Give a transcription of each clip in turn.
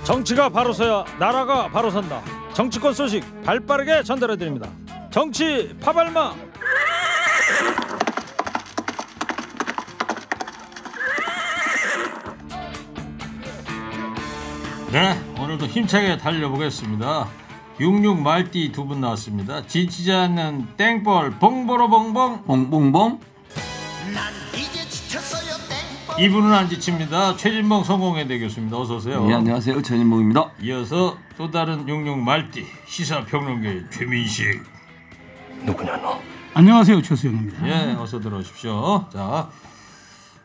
정치가 바로 서야 나라가 바로 선다. 정치권 소식 발빠르게 전달해드립니다. 정치 파발마. 네, 오늘도 힘차게 달려보겠습니다. 66 말띠 두 분 나왔습니다. 지치지 않는 땡벌 봉보로봉봉 봉봉봉. 이분은 안 지칩니다. 최진봉 성공회대 교수입니다. 어서 오세요. 네, 안녕하세요. 최진봉입니다. 이어서 또 다른 66 말띠 시사평론가의 최민식. 누구냐 너? 안녕하세요. 최수영입니다. 예, 어서 들어오십시오. 자,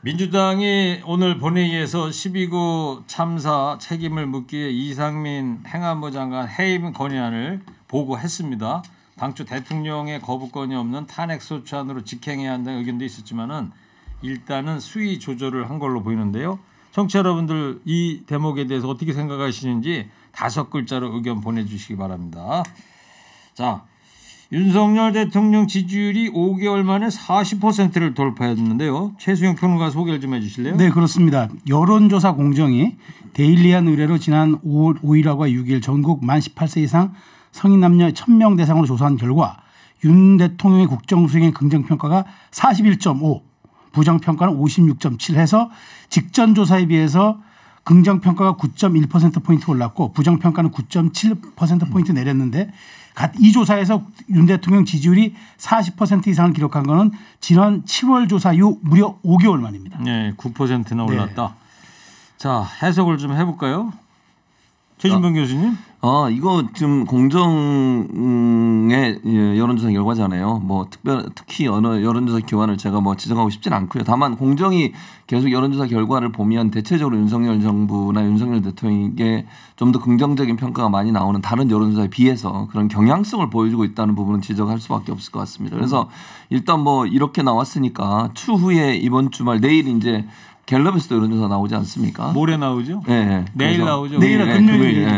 민주당이 오늘 본회의에서 12구 참사 책임을 묻기 위해 이상민 행안부 장관 해임 건의안을 보고했습니다. 당초 대통령의 거부권이 없는 탄핵소추안으로 직행해야 한다는 의견도 있었지만은 일단은 수위 조절을 한 걸로 보이는데요. 청취자 여러분들 이 대목에 대해서 어떻게 생각하시는지 5글자로 의견 보내주시기 바랍니다. 자, 윤석열 대통령 지지율이 5개월 만에 40%를 돌파했는데요. 최수영 평론가 소개를 좀 해주실래요? 네, 그렇습니다. 여론조사 공정이 데일리한 의뢰로 지난 5일과 6일 전국 만 18세 이상 성인 남녀 1000명 대상으로 조사한 결과 윤 대통령의 국정수행의 긍정평가가 41.5, 부정평가는 56.7 해서 직전 조사에 비해서 긍정평가가 9.1%포인트 올랐고 부정평가는 9.7%포인트 내렸는데 이 조사에서 윤 대통령 지지율이 40% 이상을 기록한 것은 지난 7월 조사 이후 무려 5개월 만입니다. 네, 9%나 올랐다. 네. 자, 해석을 좀 해볼까요? 최진봉 교수님. 이거 지금 공정의 여론조사 결과잖아요. 뭐 특히 어느 여론조사 기관을 제가 뭐 지정하고 싶진 않고요. 다만 공정이 계속 여론조사 결과를 보면 대체적으로 윤석열 정부나 윤석열 대통령에게 좀 더 긍정적인 평가가 많이 나오는 다른 여론조사에 비해서 그런 경향성을 보여주고 있다는 부분은 지적할 수밖에 없을 것 같습니다. 그래서 일단 뭐 이렇게 나왔으니까 추후에 이번 주말 내일 이제 갤럽에서도 여론조사 나오지 않습니까? 모레 나오죠? 네. 내일 나오죠. 내일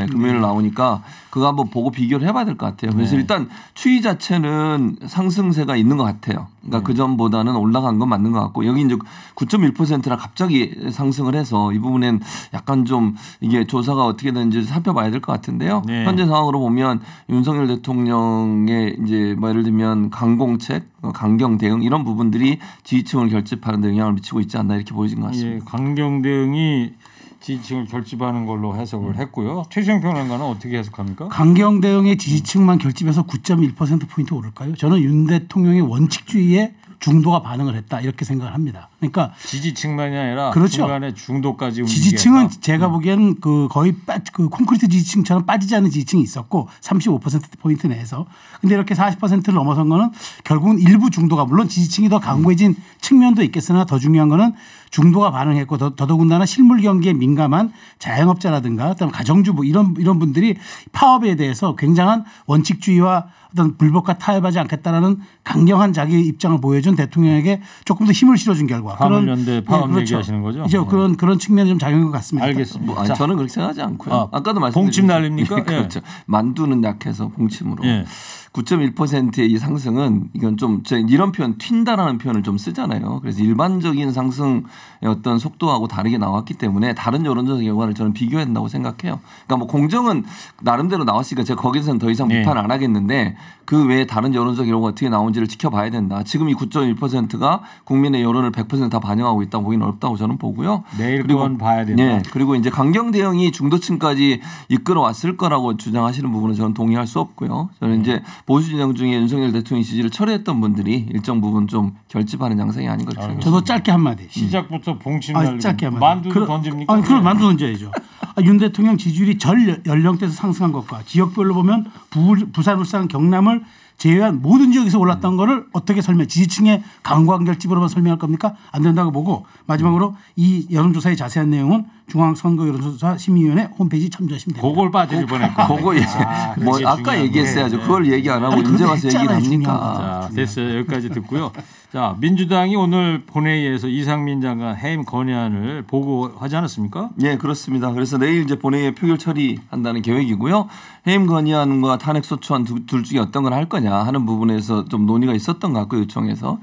금요일 나오니까 그거 한번 보고 비교를 해봐야 될 것 같아요. 그래서 일단 추이 자체는 상승세가 있는 것 같아요. 그러니까 그 전보다는 올라간 건 맞는 것 같고 여기 이제 9.1%라 갑자기 상승을 해서 이 부분엔 약간 좀 이게 조사가 어떻게 되는지 살펴봐야 될 것 같은데요. 네. 현재 상황으로 보면 윤석열 대통령의 이제 뭐 예를 들면 강공책, 강경 대응 이런 부분들이 지지층을 결집하는 데 영향을 미치고 있지 않나 이렇게 보여진 것 같습니다. 예, 강경 대응이 지지층을 결집하는 걸로 해석을 했고요. 최수영 평론가는 어떻게 해석합니까? 강경 대응의 지지층만 결집해서 9.1%포인트 오를까요? 저는 윤 대통령의 원칙주의에 중도가 반응을 했다 이렇게 생각을 합니다. 그러니까 지지층만이 아니라 그렇죠. 중간에 중도까지 움직였다. 지지층은 제가 보기에는 그 거의 그 콘크리트 지지층처럼 빠지지 않는 지지층이 있었고 35%포인트 내에서 근데 이렇게 40%를 넘어선 거는 결국은 일부 중도가 물론 지지층이 더 강고해진 측면도 있겠으나 더 중요한 거는 중도가 반응했고 더더군다나 실물 경기에 민감한 자영업자라든가 그다음에 가정주부 이런 분들이 파업에 대해서 굉장한 원칙주의와 어떤 불법과 타협하지 않겠다라는 강경한 자기 입장을 보여준 대통령에게 조금 더 힘을 실어준 결과 화물연대 파업 그렇죠. 얘기하시는 거죠? 이제 그런 측면이 좀 작용한 것 같습니다. 알겠습니다. 아니, 저는 그렇게 생각하지 않고요. 아까도 말씀드렸죠. 봉침 날립니까? 예, 그렇죠. 만두는 약해서 봉침으로. 예. 9.1%의 이 상승은 이건 좀 이런 표현 튄다라는 표현을 좀 쓰잖아요. 그래서 일반적인 상승의 어떤 속도하고 다르게 나왔기 때문에 다른 여론조사 결과를 저는 비교해야 된다고 생각해요. 그러니까 뭐 공정은 나름대로 나왔으니까 제가 거기서는 더 이상 비판 안 하겠는데 그 외에 다른 여론조사 결과가 어떻게 나온지를 지켜봐야 된다. 지금 이 9.1%가 국민의 여론을 100% 다 반영하고 있다고 보기는 어렵다고 저는 보고요. 내일 그건 봐야 된다. 네. 그리고 이제 강경 대응이 중도층까지 이끌어왔을 거라고 주장하시는 부분은 저는 동의할 수 없고요. 저는 이제 보수 진영 중에 윤석열 대통령 지지를 철회했던 분들이 일정 부분 좀 결집하는 양상이 아닌 것 같아요. 저도 짧게 한마디. 시작부터 봉침 날리고 짧게 한마디. 만두도 던집니까? 아니 그럼 만두 던져야죠. 윤 대통령 지지율이 전 연령대에서 상승한 것과 지역별로 보면 부산, 울산, 경남을 제외한 모든 지역에서 올랐던 거를 어떻게 지지층의 강고한 결집으로만 설명할 겁니까? 안 된다고 보고 마지막으로 이 여론조사의 자세한 내용은 중앙선거 여론조사 심의위원회 홈페이지 참조하시면 됩니다. 그걸 빠질 뻔했고. 그거 뭐 아까 얘기했어야죠. 그걸 얘기 안 하고 이제 와서 얘기를 합니까? 자, 됐어요. 여기까지 듣고요. 자, 민주당이 오늘 본회의에서 이상민 장관 해임 건의안을 보고하지 않았습니까? 네, 그렇습니다. 그래서 내일 이제 본회의에 표결 처리한다는 계획이고요. 해임 건의안과 탄핵소추안 둘 중에 어떤 걸 할 거냐 하는 부분에서 좀 논의가 있었던 것 같고요. 요청에서.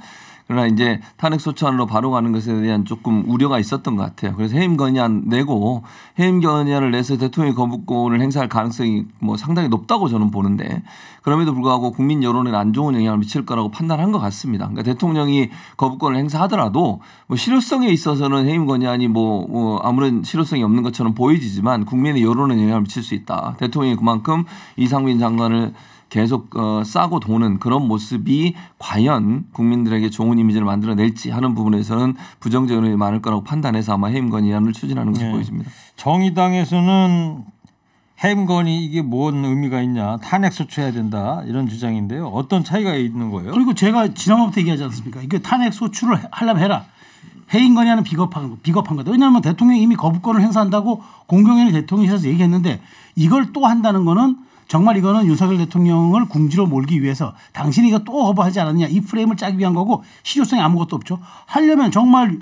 그러나 이제 탄핵 소추안으로 바로 가는 것에 대한 조금 우려가 있었던 것 같아요. 그래서 해임 건의안 내고 해임 건의안을 내서 대통령이 거부권을 행사할 가능성이 뭐 상당히 높다고 저는 보는데 그럼에도 불구하고 국민 여론에 안 좋은 영향을 미칠 거라고 판단한 것 같습니다. 그러니까 대통령이 거부권을 행사하더라도 뭐 실효성에 있어서는 해임 건의안이 뭐 아무런 실효성이 없는 것처럼 보이지만 국민의 여론에 영향을 미칠 수 있다. 대통령이 그만큼 이상민 장관을 계속 싸고 도는 그런 모습이 과연 국민들에게 좋은 이미지를 만들어낼지 하는 부분에서는 부정적인 의견이 많을 거라고 판단해서 아마 해임 건의안을 추진하는 것으로 보여집니다. 정의당에서는 해임 건의 이게 뭔 의미가 있냐 탄핵 소추해야 된다 이런 주장인데요. 어떤 차이가 있는 거예요? 그리고 제가 지난번부터 얘기하지 않습니까? 이게 탄핵 소추를 하려면 해라. 해임 건의안은 비겁한 거다. 왜냐하면 대통령이 이미 거부권을 행사한다고 공경연히 대통령실에서 얘기했는데 이걸 또 한다는 거는 정말 이거는 윤석열 대통령을 궁지로 몰기 위해서 당신이 이거 또 거부하지 않았느냐 이 프레임을 짜기 위한 거고 실효성이 아무것도 없죠. 하려면 정말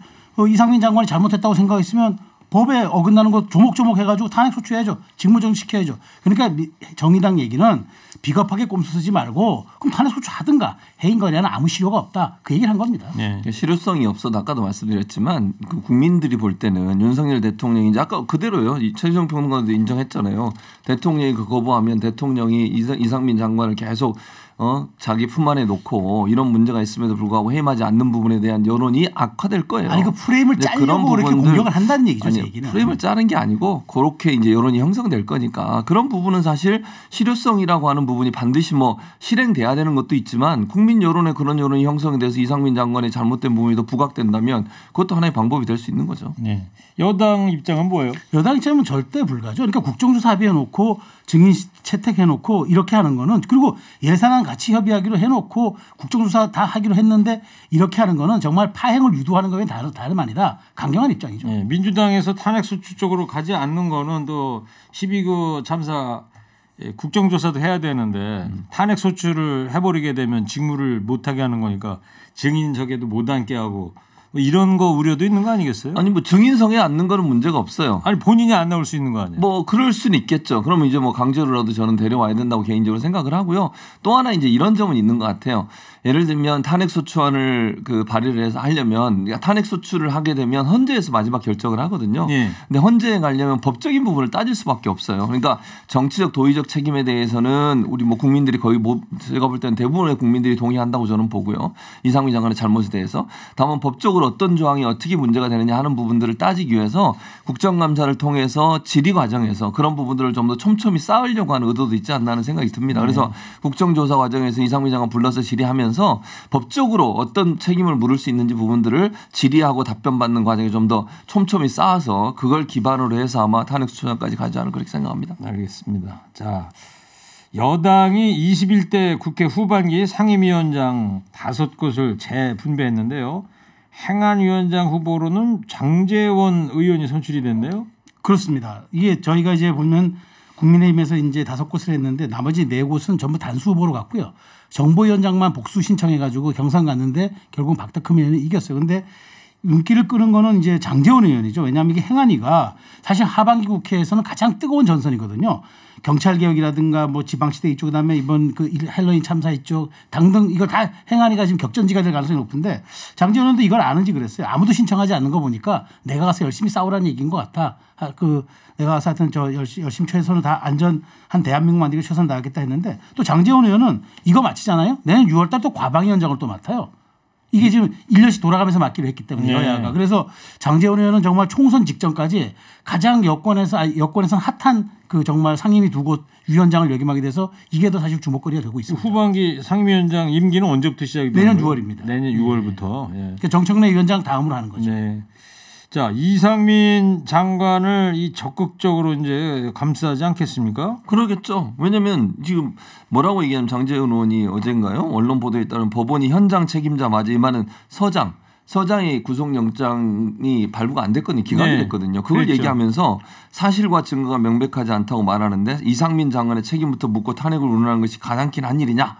이상민 장관이 잘못했다고 생각했으면 법에 어긋나는 거 조목조목 해가지고 탄핵 소추해야죠. 직무정지시켜야죠. 그러니까 정의당 얘기는 비겁하게 꼼수 쓰지 말고 그럼 탄핵 소추하든가 해임 건의안은 아무 실효가 없다. 그 얘기를 한 겁니다. 네. 실효성이 없어도 아까도 말씀드렸지만 그 국민들이 볼 때는 윤석열 대통령이 이제 아까 그대로요. 최재형 평론가도 인정했잖아요. 대통령이 그 거부하면 대통령이 이상민 장관을 계속 자기 품 안에 놓고 이런 문제가 있음에도 불구하고 해임하지 않는 부분에 대한 여론이 악화될 거예요. 아니 그 프레임을 짜려고 그렇게 공격을 한다는 얘기죠. 아니, 얘기는. 프레임을 짜는 게 아니고 그렇게 이제 여론이 형성될 거니까 그런 부분은 사실 실효성이라고 하는 부분이 반드시 뭐 실행돼야 되는 것도 있지만 국민 여론에 그런 여론이 형성이 돼서 이상민 장관의 잘못된 부분이 더 부각된다면 그것도 하나의 방법이 될 수 있는 거죠. 네. 여당 입장은 뭐예요? 여당 입장은 절대 불가죠. 그러니까 국정조사 합의해놓고 증인 채택해놓고 이렇게 하는 거는 그리고 예산안 같이 협의하기로 해놓고 국정조사 다 하기로 했는데 이렇게 하는 거는 정말 파행을 유도하는 거에 다름 아니다. 강경한 입장이죠. 네. 민주당에서 탄핵 소추 쪽으로 가지 않는 거는 또 12구 참사 국정조사도 해야 되는데 탄핵 소추를 해버리게 되면 직무를 못하게 하는 거니까 증인 적에도 못 앉게 하고 뭐 이런 거 우려도 있는 거 아니겠어요? 아니 뭐 증인성에 앉는 거는 문제가 없어요. 아니 본인이 안 나올 수 있는 거 아니에요? 뭐 그럴 수는 있겠죠. 그러면 이제 뭐 강제로라도 저는 데려와야 된다고 개인적으로 생각을 하고요. 또 하나 이제 이런 점은 있는 것 같아요. 예를 들면 탄핵 소추안을 그 발의를 해서 하려면 탄핵 소추를 하게 되면 헌재에서 마지막 결정을 하거든요. 네. 근데 헌재에 가려면 법적인 부분을 따질 수밖에 없어요. 그러니까 정치적 도의적 책임에 대해서는 우리 뭐 국민들이 거의 뭐 제가 볼 때는 대부분의 국민들이 동의한다고 저는 보고요. 이상민 장관의 잘못에 대해서 다만 법적으로 어떤 조항이 어떻게 문제가 되느냐 하는 부분들을 따지기 위해서 국정감사를 통해서 질의 과정에서 그런 부분들을 좀 더 촘촘히 쌓으려고 하는 의도도 있지 않나 하는 생각이 듭니다. 그래서 국정조사 과정에서 이상민 장관 불러서 질의하면서 법적으로 어떤 책임을 물을 수 있는지 부분들을 질의하고 답변받는 과정에 좀 더 촘촘히 쌓아서 그걸 기반으로 해서 아마 탄핵 소추안까지 가지 않을 그렇게 생각합니다. 알겠습니다. 자, 여당이 21대 국회 후반기 상임위원장 5곳을 재분배했는데요. 행안위원장 후보로는 장제원 의원이 선출이 됐네요. 그렇습니다. 이게 저희가 이제 보면 국민의힘에서 이제 5곳을 했는데 나머지 4곳은 전부 단수 후보로 갔고요. 정보위원장만 복수 신청해가지고 경선 갔는데 결국 박덕흠 의원이 이겼어요. 그런데 눈길을 끄는 거는 이제 장제원 의원이죠. 왜냐하면 이게 행안위가 사실 하반기 국회에서는 가장 뜨거운 전선이거든요. 경찰 개혁이라든가 뭐 지방시대 이쪽 그다음에 이번 그 헬로윈 참사 이쪽 당등 이걸 다 행안위가 지금 격전지가 될 가능성이 높은데 장제원 의원도 이걸 아는지 그랬어요. 아무도 신청하지 않는 거 보니까 내가 가서 열심히 싸우라는 얘기인 것 같아. 내가 가서 하여튼 저 열심히 최선을 다 안전한 대한민국 만들기 최선을 다하겠다 했는데 또 장제원 의원은 이거 마치잖아요. 내년 6월 달 또 과방위원장을 또 맡아요. 이게 지금 1년씩 돌아가면서 맡기로 했기 때문에 여야가. 그래서 장제원 의원은 정말 총선 직전까지 가장 여권에서는 핫한 그 정말 상임위 2곳 위원장을 역임하게 돼서 이게 더 사실 주목거리가 되고 있습니다. 후반기 상임위원장 임기는 언제부터 시작이 되나요? 내년 6월입니다. 내년 6월부터. 예. 그러니까 정청래 위원장 다음으로 하는 거죠. 네. 자, 이상민 장관을 이 적극적으로 이제 감싸지 않겠습니까? 그러겠죠. 왜냐하면 지금 뭐라고 얘기하면 장제원 의원이 어젠가요? 언론 보도에 따르면 법원이 현장 책임자 맞이만은 서장의 구속영장이 발부가 안 됐거든요. 기각이 네. 됐거든요. 그걸 그랬죠. 얘기하면서 사실과 증거가 명백하지 않다고 말하는데 이상민 장관의 책임부터 묻고 탄핵을 운운하는 것이 가장 긴 한 일이냐.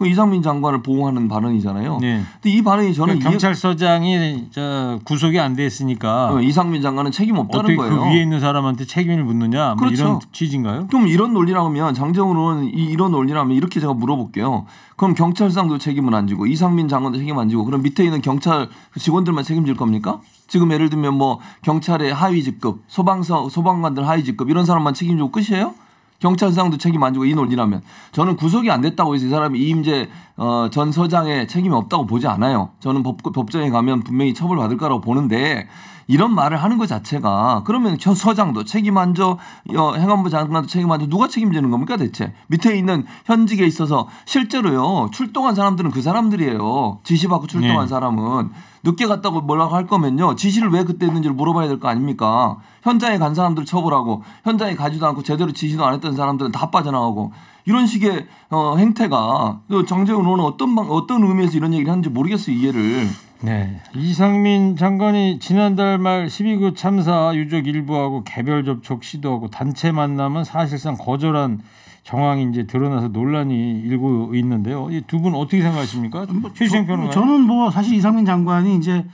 이상민 장관을 보호하는 발언이잖아요. 네. 근데 이 발언이 저는 경찰서장이 구속이 안 됐으니까 이상민 장관은 책임 없다는 어떻게 거예요. 그 위에 있는 사람한테 책임을 묻느냐 뭐 그렇죠. 이런 취지인가요? 그럼 이런 논리라면 장정훈 의원은 이런 논리라면 이렇게 제가 물어볼게요. 그럼 경찰상도 책임을 안 지고 이상민 장관도 책임 안 지고 그럼 밑에 있는 경찰 직원들만 책임질 겁니까? 지금 예를 들면 뭐 경찰의 하위 직급, 소방관들 하위 직급 이런 사람만 책임지고 끝이에요? 경찰상도 책임 안 지고 이 논리라면 저는 구속이 안 됐다고 해서 이 사람이 이임재 전 서장의 책임이 없다고 보지 않아요. 저는 법정에 가면 분명히 처벌받을 거라고 보는데 이런 말을 하는 것 자체가 그러면 저 서장도 책임 안 져, 행안부 장관도 책임 안 져, 누가 책임지는 겁니까 대체? 밑에 있는 현직에 있어서 실제로요 출동한 사람들은 그 사람들이에요. 지시받고 출동한 사람은 늦게 갔다고 뭐라고 할 거면요 지시를 왜 그때 했는지를 물어봐야 될 거 아닙니까? 현장에 간 사람들 처벌하고 현장에 가지도 않고 제대로 지시도 안 했던 사람들은 다 빠져나가고 이런 식의 행태가 정재훈 의원은 어떤 의미에서 이런 얘기를 하는지 모르겠어요 이해를. 네, 이상민 장관이 지난달 말 12구 참사 유족 일부하고 개별 접촉 시도하고 단체 만남은 사실상 거절한 정황이 이제 드러나서 논란이 일고 있는데요. 이 두 분 어떻게 생각하십니까? 최시영 평론가. 저는 뭐 사실 이상민 장관이 이제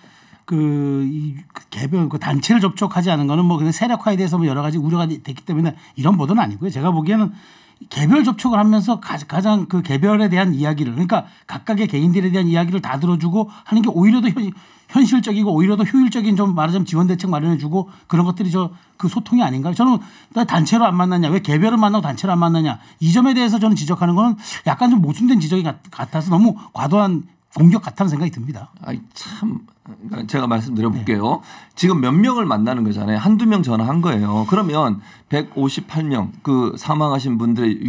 이 개별 단체를 접촉하지 않은 거는 뭐 그냥 세력화에 대해서 뭐 여러 가지 우려가 됐기 때문에 이런 보도는 아니고요. 제가 보기에는 개별 접촉을 하면서 가장 그 개별에 대한 이야기를 그러니까 각각의 개인들에 대한 이야기를 다 들어주고 하는 게 오히려 더 현실적이고 오히려 더 효율적인 좀 말하자면 지원 대책 마련해주고 그런 것들이 그 소통이 아닌가. 저는 단체로 안 만났냐 왜 개별을 만나고 단체로 안 만나냐 이 점에 대해서 저는 지적하는 건 약간 좀 모순된 지적이 같아서 너무 과도한 공격 같다는 생각이 듭니다. 아이 참 제가 말씀드려볼게요. 지금 몇 명을 만나는 거잖아요. 한두 명 전화한 거예요. 그러면 158명 그 사망하신 분들의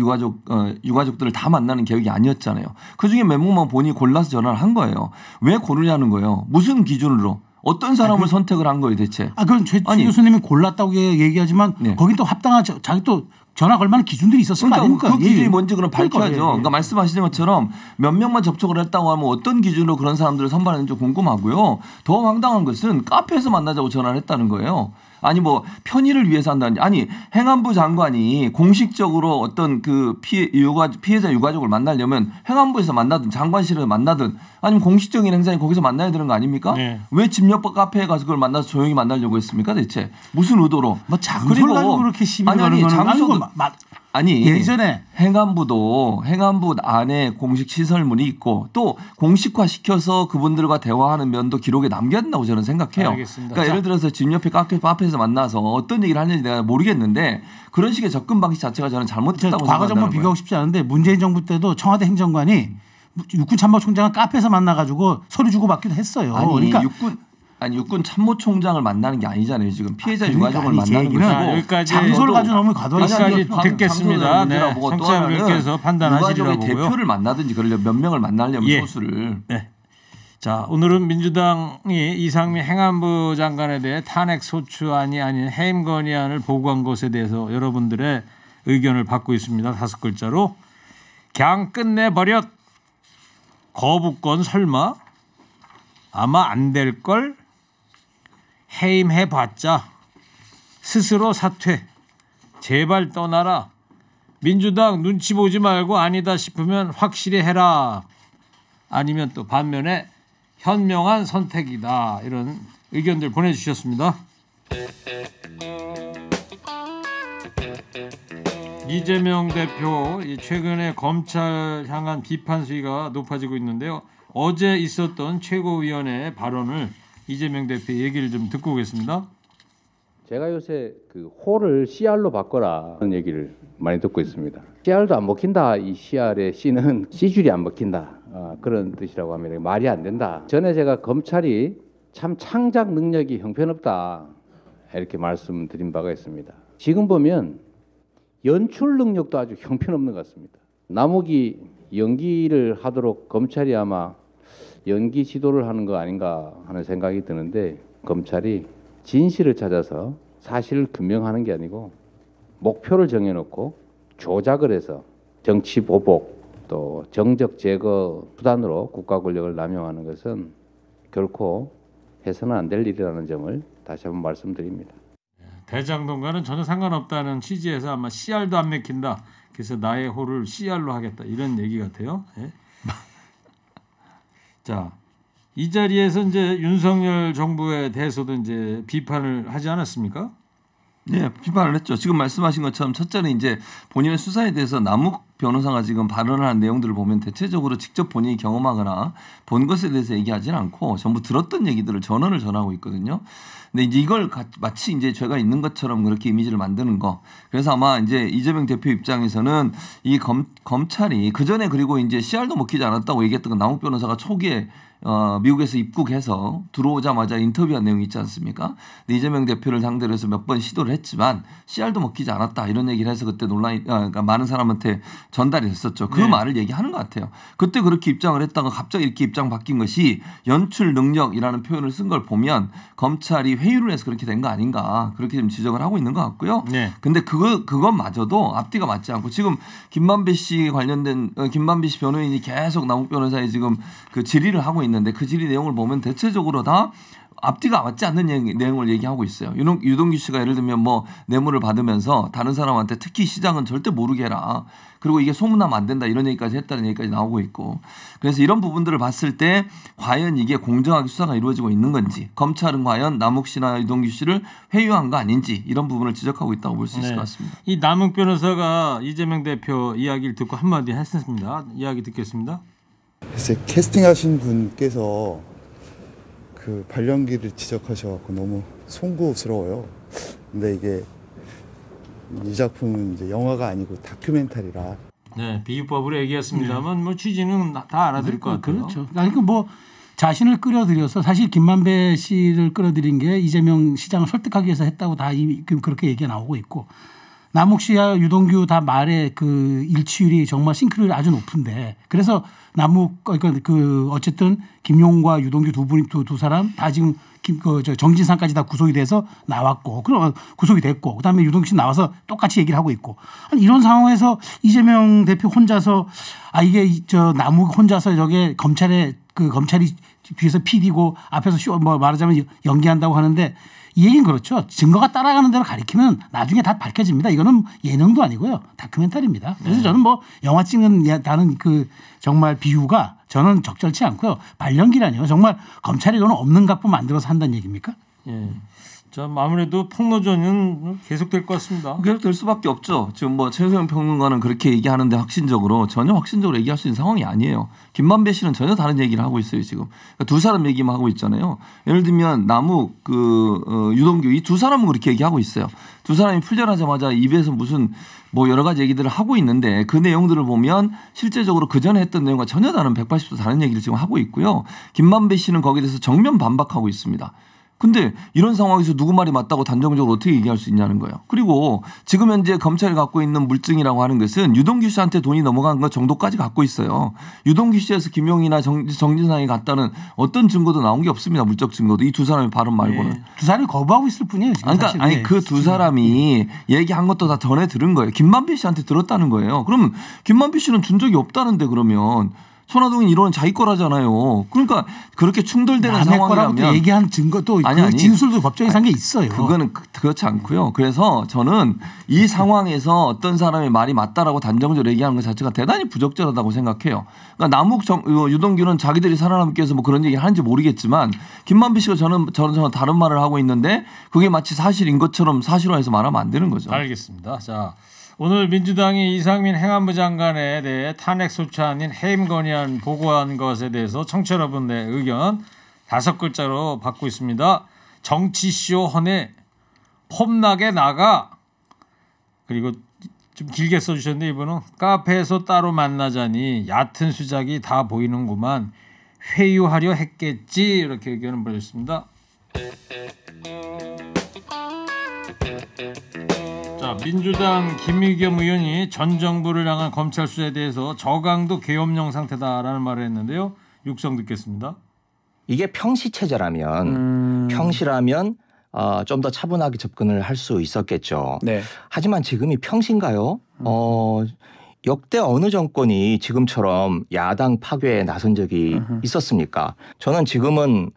유가족들을 다 만나는 계획이 아니었잖아요. 그중에 몇 명만 본인이 골라서 전화를 한 거예요. 왜 고르냐는 거예요. 무슨 기준으로 어떤 사람을 선택을 한 거예요 대체. 그건 최 교수님이 골랐다고 얘기하지만 거긴 또 합당한 자기 또 전화 걸 만한 기준들이 있었을 거 아닙니까? 그 기준이 뭔지 그럼 밝혀야죠. 예. 그러니까 말씀하시는 것처럼 몇 명만 접촉을 했다고 하면 어떤 기준으로 그런 사람들을 선발했는지 궁금하고요. 더 황당한 것은 카페에서 만나자고 전화를 했다는 거예요. 아니 뭐 편의를 위해서 한다는지 아니 행안부 장관이 공식적으로 어떤 그 피해자 유가족을 만나려면 행안부에서 만나든 장관실에서 만나든 아니면 공식적인 행사에 거기서 만나야 되는 거 아닙니까? 네. 왜 집 옆 카페에 가서 그걸 만나서 조용히 만나려고 했습니까 대체 무슨 의도로? 뭐 장소를 가지고 그렇게 시비 거는 거는 장소도 아니 예전에 행안부 안에 공식 시설물이 있고 또 공식화 시켜서 그분들과 대화하는 면도 기록에 남겨야 된다고 저는 생각해요. 알겠습니다. 그러니까 예를 들어서 집 옆에 카페에서 만나서 어떤 얘기를 하는지 내가 모르겠는데 그런 식의 접근 방식 자체가 저는 잘못됐다고 과거 정부 비교하고 싶지 않은데 문재인 정부 때도 청와대 행정관이 육군 참모총장을 카페에서 만나가지고 서류 주고받기도 했어요. 그러니까 육군 참모총장을 만나는 게 아니잖아요. 지금 피해자 유가족을 만나는 것이고 여기까지 장소를 가지고 너무 과도한 여기까지 듣겠습니다. 네. 청취자분께서 판단하시리라고 보고요. 유가족의 대표를 만나든지 그러려면 몇 명을 만나려면 소수를. 네. 자 오늘은 민주당이 이상민 행안부 장관에 대해 탄핵 소추안이 아닌 해임 건의안을 보고한 것에 대해서 여러분들의 의견을 받고 있습니다. 5글자로 그냥 끝내버렸. 거부권 설마 아마 안 될걸. 해임해봤자 스스로 사퇴. 제발 떠나라. 민주당 눈치 보지 말고 아니다 싶으면 확실히 해라. 아니면 또 반면에 현명한 선택이다. 이런 의견들 보내주셨습니다. 이재명 대표 최근에 검찰 향한 비판 수위가 높아지고 있는데요. 어제 있었던 최고위원회 발언을 이재명 대표 얘기를 좀 듣고 오겠습니다. 제가 요새 그 호를 CR로 바꿔라 하는 얘기를 많이 듣고 있습니다. CR도 안 먹힌다. 이 CR의 C는 C줄이 안 먹힌다. 그런 뜻이라고 합니다. 말이 안 된다. 전에 제가 검찰이 참 창작 능력이 형편없다 이렇게 말씀드린 바가 있습니다. 지금 보면 연출 능력도 아주 형편없는 것 같습니다. 남욱이 연기를 하도록 검찰이 아마 연기 지도를 하는 거 아닌가 하는 생각이 드는데 검찰이 진실을 찾아서 사실을 규명하는 게 아니고 목표를 정해놓고 조작을 해서 정치 보복 또 정적 제거 수단으로 국가 권력을 남용하는 것은 결코 해서는 안 될 일이라는 점을 다시 한번 말씀드립니다. 대장동과는 전혀 상관없다는 취지에서 아마 CR도 안 맥힌다. 그래서 나의 호를 CR로 하겠다. 이런 얘기 같아요. 예? 자, 이 자리에서 이제 윤석열 정부에 대해서도 이제 비판을 하지 않았습니까? 네, 비판을 했죠. 지금 말씀하신 것처럼 첫째는 이제 본인의 수사에 대해서 남욱 변호사가 지금 발언을 한 내용들을 보면 대체적으로 직접 본인이 경험하거나 본 것에 대해서 얘기하지는 않고 전부 들었던 얘기들을 전언을 전하고 있거든요. 근데 이제 이걸 마치 이제 죄가 있는 것처럼 그렇게 이미지를 만드는 거. 그래서 아마 이제 이재명 대표 입장에서는 이 검찰이 그 전에 그리고 이제 CR도 먹히지 않았다고 얘기했던 건 남욱 변호사가 초기에 미국에서 입국해서 들어오자마자 인터뷰한 내용이 있지 않습니까? 근데 이재명 대표를 상대로 해서 몇 번 시도를 했지만 CR도 먹히지 않았다 이런 얘기를 해서 그때 논란이 그러니까 많은 사람한테 전달이 됐었죠. 그 말을 얘기하는 것 같아요. 그때 그렇게 입장을 했다가 갑자기 이렇게 입장 바뀐 것이 연출 능력이라는 표현을 쓴 걸 보면 검찰이 회유를 해서 그렇게 된 거 아닌가 그렇게 좀 지적을 하고 있는 것 같고요. 네. 근데 그것마저도 앞뒤가 맞지 않고 지금 김만배 씨 관련된 김만배 씨 변호인이 계속 남욱 변호사의 지금 그 질의를 하고 있는데 그 질의 내용을 보면 대체적으로 다 앞뒤가 맞지 않는 내용을 얘기하고 있어요. 유동규 씨가 예를 들면 뭐 뇌물을 받으면서 다른 사람한테 특히 시장은 절대 모르게 해라. 그리고 이게 소문나면 안 된다 이런 얘기까지 했다는 얘기까지 나오고 있고. 그래서 이런 부분들을 봤을 때 과연 이게 공정하게 수사가 이루어지고 있는 건지 검찰은 과연 남욱 씨나 유동규 씨를 회유한 거 아닌지 이런 부분을 지적하고 있다고 볼 수 있을 것 같습니다. 이 남욱 변호사가 이재명 대표 이야기를 듣고 한마디 했습니다. 이야기 듣겠습니다. 글쎄 캐스팅하신 분께서 그 발령기를 지적하셔서 너무 송구스러워요. 근데 이게 이 작품은 이제 영화가 아니고 다큐멘터리라. 네, 비유법으로 얘기했습니다만 뭐 취지는 다 알아들을 것 같아요. 그렇죠. 그러니까 뭐 자신을 끌어들여서 사실 김만배 씨를 끌어들인 게 이재명 시장을 설득하기 위해서 했다고 다 그렇게 얘기가 나오고 있고. 남욱 씨와 유동규 다 말의 그 일치율이 정말 싱크로율이 아주 높은데 그래서 남욱 그러니까 그 어쨌든 김용과 유동규 두 사람 다 지금 정진상까지 다 구속이 돼서 나왔고 그럼 구속이 됐고 그다음에 유동규 씨 나와서 똑같이 얘기를 하고 있고 이런 상황에서 이재명 대표 혼자서 이게 남욱 혼자서 저게 검찰이 뒤에서 PD고 앞에서 뭐 말하자면 연기한다고 하는데. 이 얘기는 그렇죠. 증거가 따라가는 대로 가리키면 나중에 다 밝혀집니다. 이거는 예능도 아니고요. 다큐멘터리입니다. 그래서 저는 뭐 영화 찍는다는 그 정말 비유가 저는 적절치 않고요. 발령기라니요. 정말 검찰이 이거는 없는 갖고 만들어서 한다는 얘기입니까? 예. 좀 아무래도 폭로전은 계속될 것 같습니다. 계속될 수밖에 없죠. 지금 뭐 최소영 평론가는 그렇게 얘기하는데 전혀 확신적으로 얘기할 수 있는 상황이 아니에요. 김만배 씨는 전혀 다른 얘기를 하고 있어요 지금. 그러니까 두 사람 얘기만 하고 있잖아요. 예를 들면 남욱 유동규 이 두 사람은 그렇게 얘기하고 있어요. 두 사람이 풀려나자마자 입에서 무슨 뭐 여러 가지 얘기들을 하고 있는데 그 내용들을 보면 실제적으로 그 전에 했던 내용과 전혀 다른 180도 다른 얘기를 지금 하고 있고요. 김만배 씨는 거기에 대해서 정면 반박하고 있습니다. 근데 이런 상황에서 누구 말이 맞다고 단정적으로 어떻게 얘기할 수 있냐는 거예요. 그리고 지금 현재 검찰이 갖고 있는 물증이라고 하는 것은 유동규 씨한테 돈이 넘어간 것 정도까지 갖고 있어요. 유동규 씨에서 김용이나 정진상이 갔다는 어떤 증거도 나온 게 없습니다. 물적 증거도. 이 두 사람의 발언 말고는. 네. 두 사람이 거부하고 있을 뿐이에요. 지금 그러니까 아니 그 두 사람이 얘기한 것도 다 전에 들은 거예요. 김만배 씨한테 들었다는 거예요. 그럼 김만배 씨는 준 적이 없다는데 그러면. 손아동인 이론은 자기 거라잖아요. 그러니까 그렇게 충돌되는 상황이라면 얘기한 증거도 아니, 진술도 법정에 산 게 있어요. 그거는 그렇지 않고요. 그래서 저는 이 상황에서 어떤 사람의 말이 맞다라고 단정적으로 얘기하는 것 자체가 대단히 부적절하다고 생각해요. 그러니까 남욱 유동규는 자기들이 살아남기 위해서 뭐 그런 얘기를 하는지 모르겠지만 김만배 씨가 저는 다른 말을 하고 있는데 그게 마치 사실인 것처럼 사실화해서 말하면 안 되는 거죠. 알겠습니다. 자. 오늘 민주당이 이상민 행안부 장관에 대해 탄핵 소추 아닌 해임 건의안 보고한 것에 대해서 청취자 여러분의 의견 5글자로 받고 있습니다. 정치쇼 헌해 폼나게 나가. 그리고 좀 길게 써주셨는데 이분은 카페에서 따로 만나자니 얕은 수작이 다 보이는구만. 회유하려 했겠지. 이렇게 의견을 보내주셨습니다. 자, 민주당 김의겸 의원이 전 정부를 향한 검찰 수사에 대해서 저강도 계엄령 상태다라는 말을 했는데요. 육성 듣겠습니다. 이게 평시체제라면 평시라면 좀 더 차분하게 접근을 할 수 있었겠죠. 네. 하지만 지금이 평시인가요? 역대 어느 정권이 지금처럼 야당 파괴에 나선 적이 있었습니까? 저는 지금은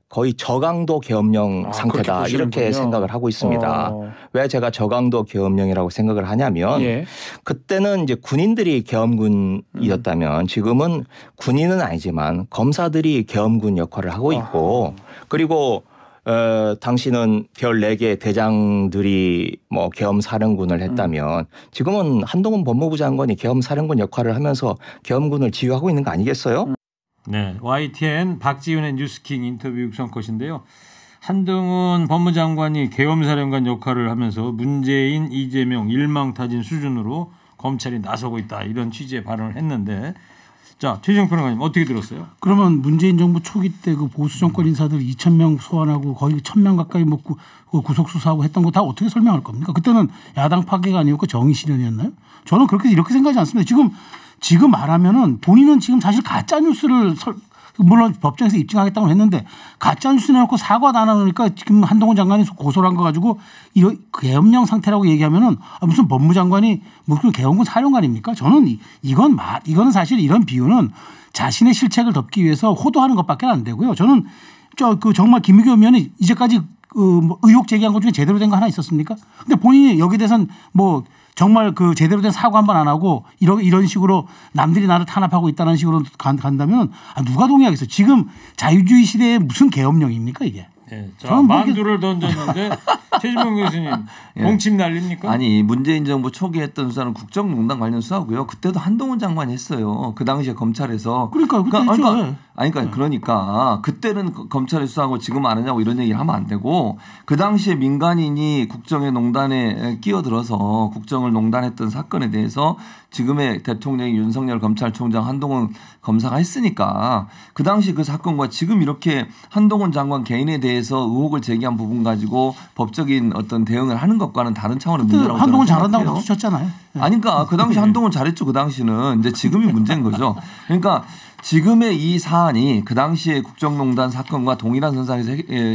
거의 저강도 계엄령 상태다 이렇게 생각을 하고 있습니다. 왜 제가 저강도 계엄령이라고 생각을 하냐면 그때는 이제 군인들이 계엄군이었다면 지금은 군인은 아니지만 검사들이 계엄군 역할을 하고 있고 그리고 당신은 별 4개 대장들이 뭐 계엄사령군을 했다면 지금은 한동훈 법무부 장관이 계엄사령군 역할을 하면서 계엄군을 지휘하고 있는 거 아니겠어요? 네, YTN 박지훈의 뉴스킹 인터뷰 육성 컷인데요. 한동훈 법무장관이 계엄사령관 역할을 하면서 문재인, 이재명 일망타진 수준으로 검찰이 나서고 있다 이런 취지의 발언을 했는데 자, 최재형 평론가님 어떻게 들었어요? 그러면 문재인 정부 초기 때 그 보수 정권 인사들 2,000명 소환하고 거의 1,000명 가까이 뭐 구속 수사하고 했던 거 다 어떻게 설명할 겁니까? 그때는 야당 파괴가 아니었고 정의 실현이었나요? 저는 이렇게 생각하지 않습니다. 지금 말하면은 본인은 지금 사실 가짜 뉴스를 물론 법정에서 입증하겠다고 했는데 가짜 뉴스 내놓고 사과도 안 하니까 지금 한동훈 장관이 고소를 한 거 가지고 이런 계엄령 상태라고 얘기하면은 무슨 법무장관이 무슨 계엄군 사령관입니까? 저는 이거는 사실 이런 비유는 자신의 실책을 덮기 위해서 호도하는 것밖에 안 되고요. 저는 정말 김의겸 의원이 이제까지 뭐 의혹 제기한 것 중에 제대로 된 거 하나 있었습니까? 근데 본인이 여기에 대해서는 뭐 정말 그 제대로 된 사과 한번 안 하고 이런 식으로 남들이 나를 탄압하고 있다는 식으로 간다면 누가 동의하겠어요? 지금 자유주의 시대에 무슨 계엄령입니까 이게? 네, 자, 만두를 던졌는데 최진봉 교수님 공침 날립니까? 아니 문재인 정부 초기에 했던 수사는 국정농단 관련 수사고요. 그때도 한동훈 장관이 했어요. 그 당시에 검찰에서. 그러니까 그때는 검찰이 수사하고 지금 안 하냐고 이런 얘기를 하면 안 되고 그 당시에 민간인이 국정의 농단에 끼어들어서 국정을 농단했던 사건에 대해서 지금의 대통령이 윤석열 검찰총장 한동훈 검사가 했으니까 그 당시 그 사건과 지금 이렇게 한동훈 장관 개인에 대해서 의혹을 제기한 부분 가지고 법적인 어떤 대응을 하는 것과는 다른 차원의 문제라고 한동훈 잘한다고 박수 쳤잖아요. 아니 그러니까 그 당시 한동훈 잘했죠. 그 당시는 이제 지금이 문제인 거죠. 그러니까 지금의 이 사안이 그 당시의 국정농단 사건과 동일한 선상에서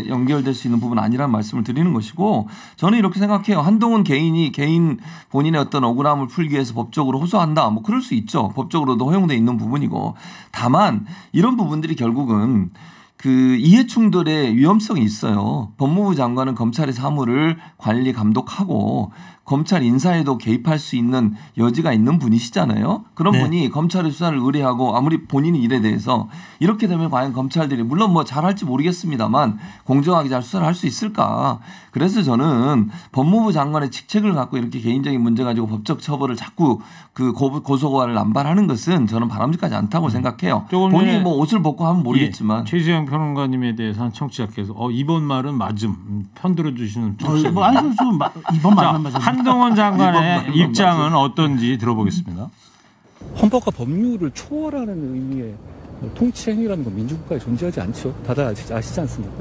연결될 수 있는 부분은 아니라는 말씀을 드리는 것이고 저는 이렇게 생각해요. 한동훈 개인 본인의 어떤 억울함을 풀기 위해서 법적으로 호소한다. 뭐 그럴 수 있죠. 법적으로도 허용되어 있는 부분이고 다만 이런 부분들이 결국은 그 이해충돌의 위험성이 있어요. 법무부 장관은 검찰의 사무를 관리 감독하고 검찰 인사에도 개입할 수 있는 여지가 있는 분이시잖아요. 그런 분이 검찰의 수사를 의뢰하고 아무리 본인의 일에 대해서 이렇게 되면 과연 검찰들이 물론 뭐 잘할지 모르겠습니다만 공정하게 잘 수사를 할 수 있을까. 그래서 저는 법무부 장관의 직책을 갖고 이렇게 개인적인 문제 가지고 법적 처벌을 자꾸 그 고소고발을 남발하는 것은 저는 바람직하지 않다고 생각해요. 본인이 뭐 옷을 벗고 하면 모르겠지만. 최수영 평론가님에 대해서 한 청취자께서 이번 말은 맞음 편들어 주시는 청취자. 이번 말은 맞음. 한동훈 장관의 입장은 어떤지 들어보겠습니다. 헌법과 법률을 초월하는 의미의 통치행위라는 건 민주국가에 존재하지 않죠. 다들 아시지 않습니까?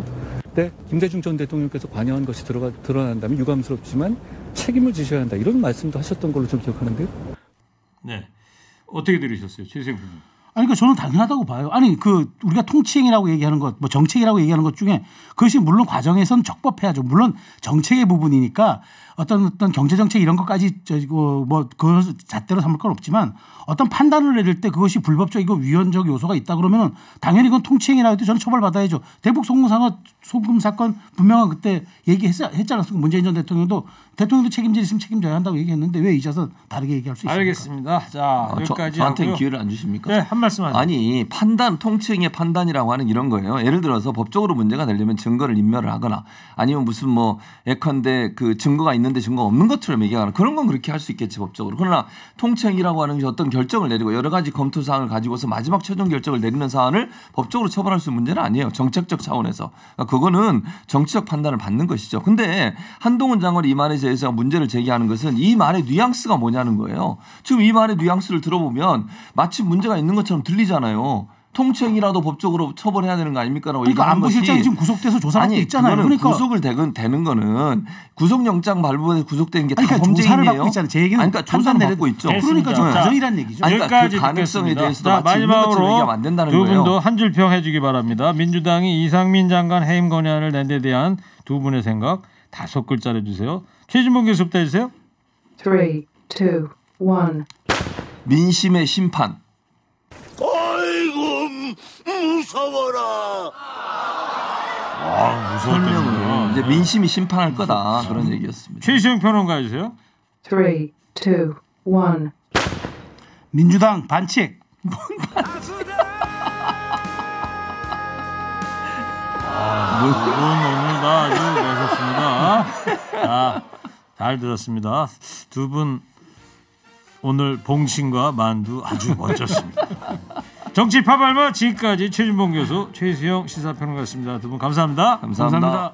네, 김대중 전 대통령께서 관여한 것이 드러난다면 유감스럽지만 책임을 지셔야 한다. 이런 말씀도 하셨던 걸로 좀 기억하는데요. 네, 어떻게 들으셨어요, 최수영 교수님? 아니, 그러니까 저는 당연하다고 봐요. 아니, 우리가 통치행위라고 얘기하는 것, 뭐 정책이라고 얘기하는 것 중에 그것이 물론 과정에서는 적법해야죠. 물론 정책의 부분이니까 어떤 경제정책 이런 것까지 뭐 그걸 잣대로 삼을 건 없지만 어떤 판단을 내릴 때 그것이 불법적이고 위헌적 요소가 있다 그러면은 당연히 그건 통치행위라고 해도 저는 처벌받아야죠. 대북 송금 사건 분명한 그때 얘기했잖아요. 문재인 전 대통령도 책임질 있으면 책임져야 한다고 얘기했는데 왜 이제서 다르게 얘기할 수 있습니까? 알겠습니다. 자, 여기까지 저한테 하고요. 기회를 안 주십니까? 네, 한 말씀 하세요. 아니 통치행위의 판단이라고 하는 이런 거예요. 예를 들어서 법적으로 문제가 되려면 증거를 인멸을 하거나 아니면 무슨 뭐 예컨대 그 증거가 있는데 증거가 없는 것처럼 얘기하거나 그런 건 그렇게 할 수 있겠지 법적으로. 그러나 통치행위라고 하는 게 어떤 결정을 내리고 여러 가지 검토 사항을 가지고서 마지막 최종 결정을 내리는 사안을 법적으로 처벌할 수 있는 문제는 아니에요. 정책적 차원에서. 그러니까 그거는 정치적 판단을 받는 것이죠. 근데 한동훈 장관이 이 말에 대해서 문제를 제기하는 것은 이 말의 뉘앙스가 뭐냐는 거예요. 지금 이 말의 뉘앙스를 들어보면 마치 문제가 있는 것처럼 들리잖아요. 통치행위라도 법적으로 처벌해야 되는 거 아닙니까라고 그러니까 얘기하는 것이. 안보실장이 지금 구속돼서 조사받고 있잖아요. 그러니까 구속을 되는 거는 구속영장 발부해서 구속된 게 다 범죄행위예요. 조사를 받고 있잖아요. 제 얘기는 그러니까 조사를 받고 있죠. 그러니까 좀 과정이라는 얘기죠. 여기까지 그 가능성에 대해서도 자, 마지막으로 안 된다는 두 거예요. 분도 한 줄 평 해주기 바랍니다. 민주당이 이상민 장관 해임 건의안을 낸 데 대한 두 분의 생각 5글자로 해주세요. 최진봉 교수부터 해주세요. 3, 2, 1 민심의 심판. 아이고 무서워라. 설명을 이제 민심이 심판할 거다 그런 얘기였습니다. 최시영 평론가 해주세요. 3, 2, 1. 민주당 반칙. 두분 오늘 다 아주 매섭습니다. 잘 들었습니다. 두 분 오늘 봉신과 만두 아주 멋졌습니다. 정치 파발마 지금까지 최준봉 교수, 최수영 시사평론가였습니다. 두 분 감사합니다. 감사합니다.